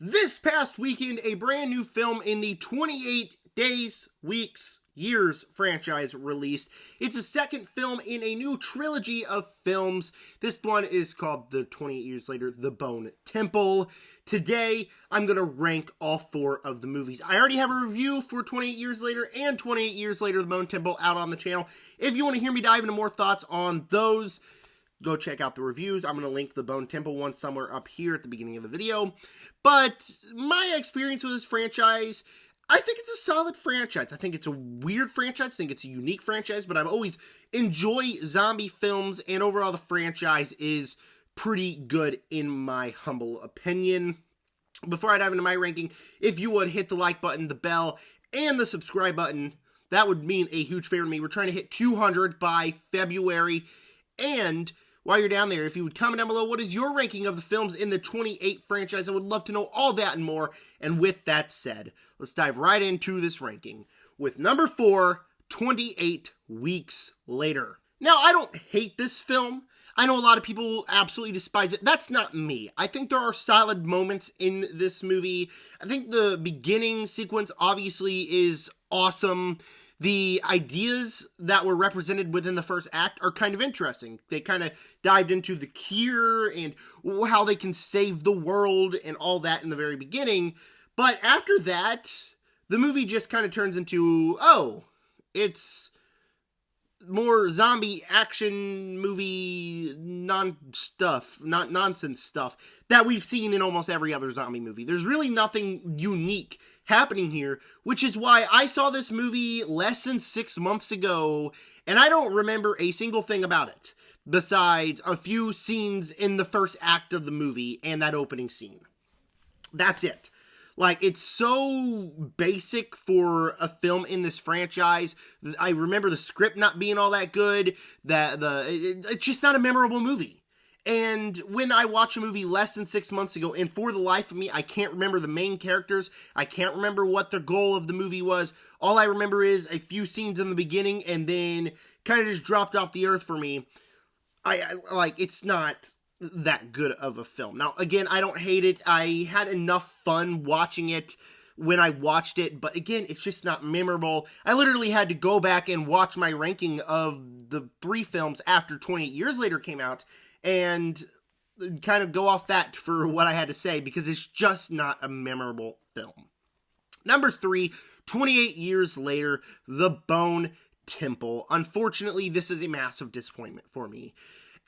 This past weekend, a brand new film in the 28 Days, Weeks, Years franchise released. It's the second film in a new trilogy of films. This one is called The 28 Years Later, The Bone Temple. Today, I'm going to rank all four of the movies. I already have a review for 28 Years Later and 28 Years Later, The Bone Temple out on the channel. If you want to hear me dive into more thoughts on those, go check out the reviews. I'm going to link the Bone Temple one somewhere up here at the beginning of the video. But my experience with this franchise, I think it's a solid franchise. I think it's a weird franchise. I think it's a unique franchise, but I've always enjoyed zombie films, and overall the franchise is pretty good in my humble opinion. Before I dive into my ranking, if you would hit the like button, the bell, and the subscribe button, that would mean a huge favor to me. We're trying to hit 200 by February, and while you're down there, if you would comment down below, what is your ranking of the films in the 28 franchise? I would love to know all that and more. And with that said, let's dive right into this ranking with number 4, 28 Weeks Later. Now, I don't hate this film. I know a lot of people absolutely despise it. That's not me. I think there are solid moments in this movie. I think the beginning sequence obviously is awesome. The ideas that were represented within the first act are kind of interesting. They kind of dived into the cure and how they can save the world and all that in the very beginning. But after that, the movie just kind of turns into, oh, it's more zombie action movie nonsense stuff that we've seen in almost every other zombie movie. There's really nothing unique happening here, which is why I saw this movie less than 6 months ago, and I don't remember a single thing about it, besides a few scenes in the first act of the movie and that opening scene. That's it. Like, it's so basic for a film in this franchise. I remember the script not being all that good, it's just not a memorable movie. And when I watch a movie less than 6 months ago, and for the life of me, I can't remember the main characters, I can't remember what the goal of the movie was, all I remember is a few scenes in the beginning, and then kind of just dropped off the earth for me. It's not that good of a film. Now, again, I don't hate it. I had enough fun watching it when I watched it, but again, it's just not memorable. I literally had to go back and watch my ranking of the 3 films after 28 Years Later came out, and kind of go off that for what I had to say, because it's just not a memorable film. Number 3, 28 Years Later, The Bone Temple. Unfortunately, this is a massive disappointment for me.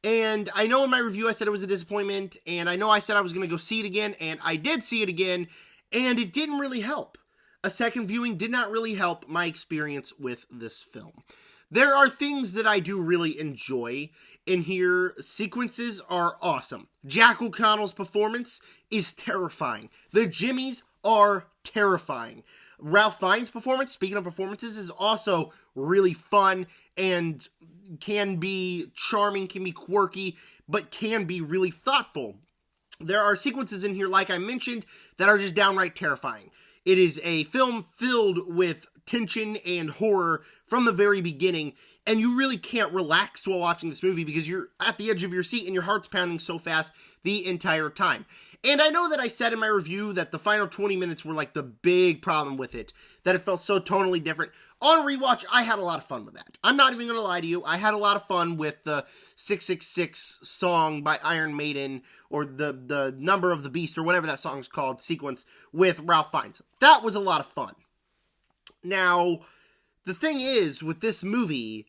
And I know in my review I said it was a disappointment, and I know I said I was going to go see it again, and I did see it again, and it didn't really help. A second viewing did not really help my experience with this film. There are things that I do really enjoy in here. Sequences are awesome. Jack O'Connell's performance is terrifying. The Jimmies are terrifying. Ralph Fiennes' performance, speaking of performances, is also really fun and can be charming, can be quirky, but can be really thoughtful. There are sequences in here, like I mentioned, that are just downright terrifying. It is a film filled with tension and horror from the very beginning, and you really can't relax while watching this movie because you're at the edge of your seat and your heart's pounding so fast the entire time. And I know that I said in my review that the final 20 minutes were like the big problem with it, that it felt so tonally different. On rewatch, I had a lot of fun with that. I'm not even going to lie to you. I had a lot of fun with the 666 song by Iron Maiden, or the Number of the Beast, or whatever that song's called, sequence with Ralph Fiennes. That was a lot of fun. Now, the thing is, with this movie,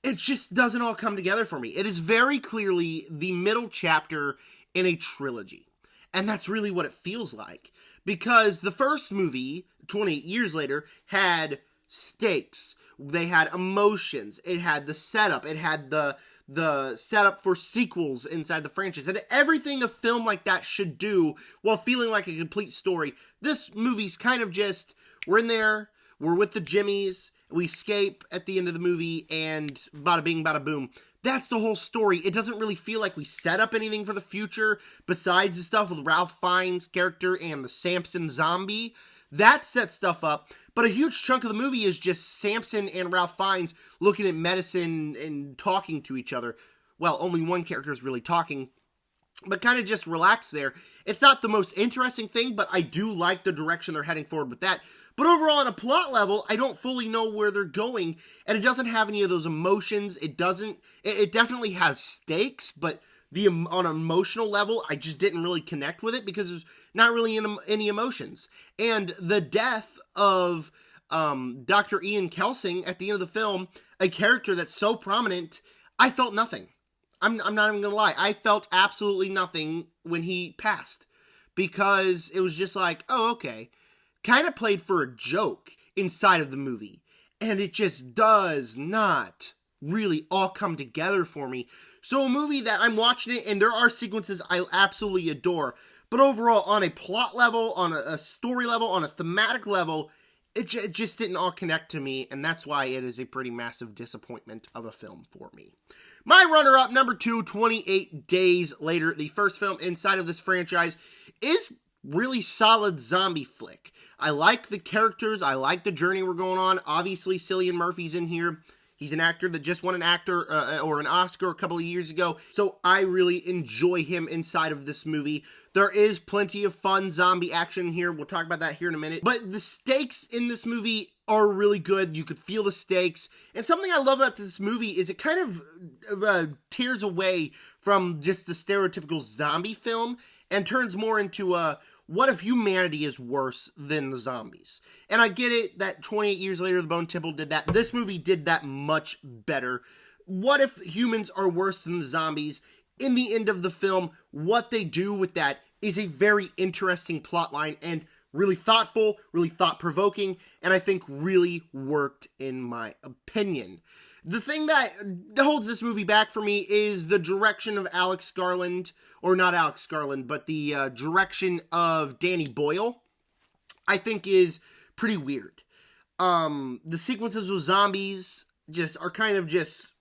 it just doesn't all come together for me. It is very clearly the middle chapter in a trilogy. And that's really what it feels like. Because the first movie, 28 Years Later, had stakes. They had emotions. It had the setup. It had the setup for sequels inside the franchise. And everything a film like that should do while feeling like a complete story. This movie's kind of just, we're in there, we're with the Jimmies, we escape at the end of the movie, and bada bing, bada boom. That's the whole story. It doesn't really feel like we set up anything for the future besides the stuff with Ralph Fiennes' character and the Samson zombie. That sets stuff up, but a huge chunk of the movie is just Samson and Ralph Fiennes looking at medicine and talking to each other. Well, only one character is really talking, but kind of just relax there. It's not the most interesting thing, but I do like the direction they're heading forward with that. But overall, on a plot level, I don't fully know where they're going, and it doesn't have any of those emotions. It definitely has stakes, but on an emotional level, I just didn't really connect with it because there's not really any emotions. And the death of Dr. Ian Kelsing at the end of the film, a character that's so prominent, I felt nothing. I'm not even gonna lie. I felt absolutely nothing when he passed, because it was just like, oh, okay. Kind of played for a joke inside of the movie, and it just does not really all come together for me. So a movie that I'm watching it, and there are sequences I absolutely adore, but overall, on a plot level, on a story level, on a thematic level, it just didn't all connect to me, and that's why it is a pretty massive disappointment of a film for me. My runner-up, number 2, 28 Days Later, the first film inside of this franchise, is really solid zombie flick. I like the characters, I like the journey we're going on. Obviously, Cillian Murphy's in here. He's an actor that just won an Oscar a couple of years ago, so I really enjoy him inside of this movie. There is plenty of fun zombie action here. We'll talk about that here in a minute. But the stakes in this movie are really good. You could feel the stakes. And something I love about this movie is it kind of tears away from just the stereotypical zombie film and turns more into what if humanity is worse than the zombies? And I get it that 28 years later, The Bone Temple did that. This movie did that much better. What if humans are worse than the zombies? In the end of the film, what they do with that is a very interesting plotline and really thoughtful, really thought-provoking, and I think really worked in my opinion. The thing that holds this movie back for me is the direction of Alex Garland, or not Alex Garland, but the direction of Danny Boyle, I think is pretty weird. The sequences with zombies are kind of just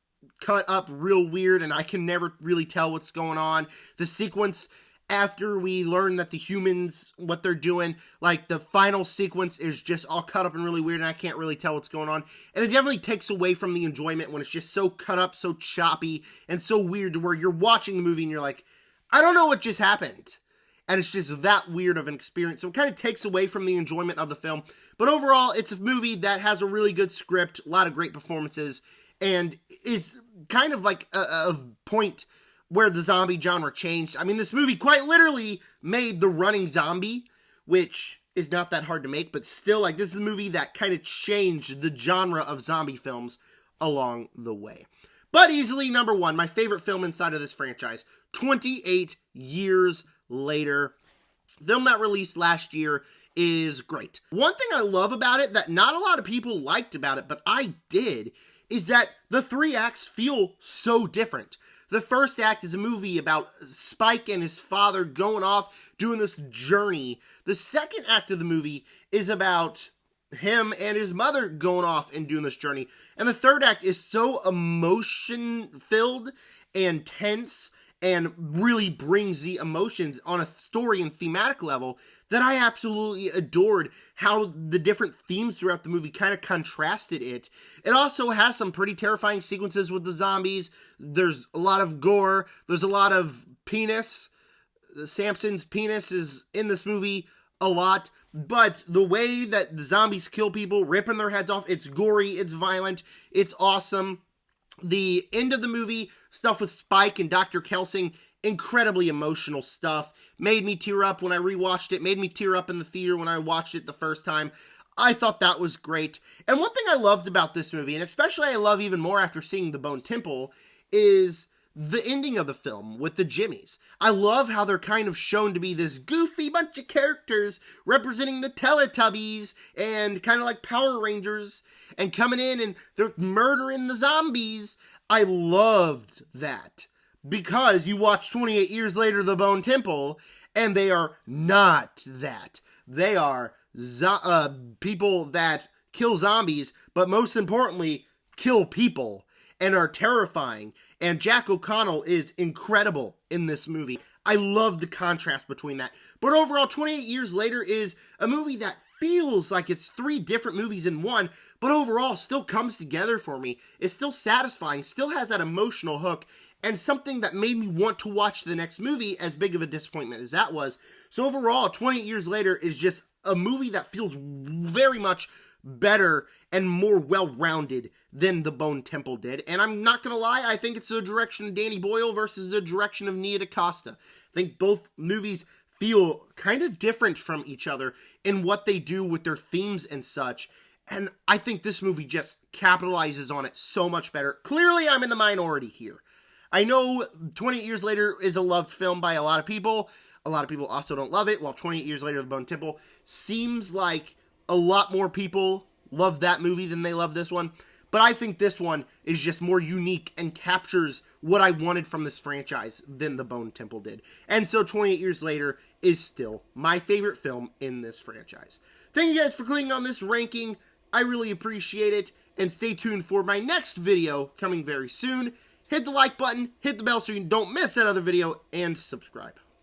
cut up real weird, and I can never really tell what's going on. The sequence after we learn that the humans, what they're doing, like the final sequence is just all cut up and really weird, and I can't really tell what's going on. And it definitely takes away from the enjoyment when it's just so cut up, so choppy, and so weird to where you're watching the movie and you're like, I don't know what just happened. And it's just that weird of an experience. So it kind of takes away from the enjoyment of the film. But overall, it's a movie that has a really good script, a lot of great performances, and is kind of like a point where the zombie genre changed. I mean, this movie quite literally made the running zombie, which is not that hard to make, but still, like, this is a movie that kind of changed the genre of zombie films along the way. But easily number 1, my favorite film inside of this franchise, 28 Years Later. Film that released last year is great. One thing I love about it that not a lot of people liked about it, but I did, is that the 3 acts feel so different. The first act is a movie about Spike and his father going off, doing this journey. The second act of the movie is about him and his mother going off and doing this journey. And the third act is so emotion-filled and tense and really brings the emotions on a story and thematic level that I absolutely adored how the different themes throughout the movie kind of contrasted it. It also has some pretty terrifying sequences with the zombies. There's a lot of gore. There's a lot of penis. Samson's penis is in this movie a lot. But the way that the zombies kill people, ripping their heads off, it's gory, it's violent, it's awesome. The end of the movie, stuff with Spike and Dr. Kelsing, incredibly emotional stuff. Made me tear up when I rewatched it. Made me tear up in the theater when I watched it the first time. I thought that was great. And one thing I loved about this movie, and especially I love even more after seeing The Bone Temple, is the ending of the film with the Jimmies. I love how they're kind of shown to be this goofy bunch of characters representing the Teletubbies and kind of like Power Rangers and coming in and they're murdering the zombies. I loved that because you watch 28 Years Later, The Bone Temple, and they are not that. They are people that kill zombies, but most importantly, kill people and are terrifying. And Jack O'Connell is incredible in this movie. I love the contrast between that. But overall, 28 Years Later is a movie that feels like it's 3 different movies in one, but overall still comes together for me. It's still satisfying, still has that emotional hook, and something that made me want to watch the next movie, as big of a disappointment as that was. So overall, 28 Years Later is just a movie that feels very much better and more well-rounded than The Bone Temple did. And I'm not going to lie, I think it's the direction of Danny Boyle versus the direction of Nia DaCosta. I think both movies feel kind of different from each other in what they do with their themes and such. And I think this movie just capitalizes on it so much better. Clearly, I'm in the minority here. I know 28 Years Later is a loved film by a lot of people. A lot of people also don't love it, while 28 Years Later, The Bone Temple seems like a lot more people love that movie than they love this one. But I think this one is just more unique and captures what I wanted from this franchise than The Bone Temple did. And so 28 Years Later is still my favorite film in this franchise. Thank you guys for clicking on this ranking. I really appreciate it. And stay tuned for my next video coming very soon. Hit the like button, hit the bell so you don't miss that other video, and subscribe.